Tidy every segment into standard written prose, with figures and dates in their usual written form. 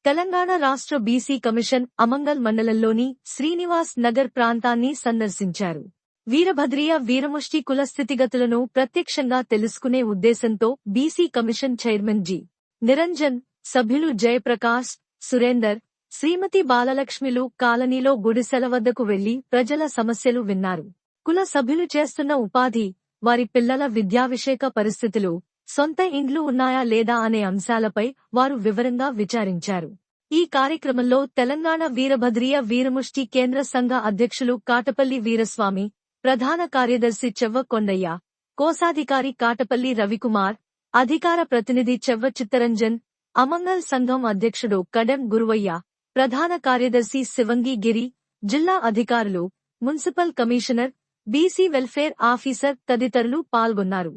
తెలంగాణ రాష్ట్ర BC commission Amangal మండలంలోని శ్రీనివాస్ నగర్ ప్రాంతాన్ని సందర్శించారు. వీరభద్రియ వీరముష్టి కుల స్థితిగతులను ప్రత్యక్షంగా తెలుసుకునే ఉద్దేశంతో BC commission chairman G. Niranjan, సభ్యులు జయప్రకాష్, సురేందర్, శ్రీమతి బాలలక్ష్మిలు కాలనీలో గుడిసెల వద్దకు వెళ్లి ప్రజల సమస్యలు విన్నారు. కుల సభ్యులు చేస్తున్న ఉపాధి, వారి పిల్లల విద్యావిషయక పరిస్థితులు, సొంత ఇండ్లు ఉన్నాయా లేదా అనే అంశాలపై వారు వివరంగా విచారించారు. ఈ కార్యక్రమంలో తెలంగాణ వీరభద్రియ వీరముష్టి కేంద్ర సంఘ అధ్యక్షులు కాటపల్లి వీరస్వామి, ప్రధాన కార్యదర్శి చెవ్వ కొండయ్య, కోశాధికారి కాటపల్లి రవికుమార్, అధికార ప్రతినిధి చెవ్వ చిత్తరంజన్, అమంగల్ సంఘం అధ్యక్షుడు కడెం గురువయ్య, ప్రధాన కార్యదర్శి శివంగి గిరి, జిల్లా అధికారులు, municipal commissioner, BC welfare officer తదితరులు పాల్గొన్నారు.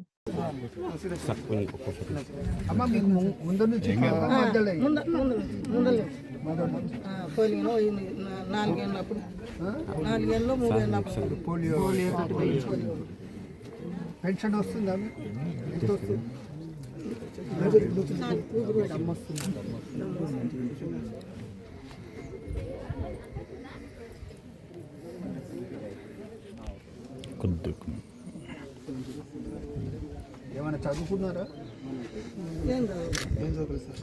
పెన్షన్ వస్తుందా? ఏమైనా చదువుకున్నారా? ఏం చదువులేదు సార్.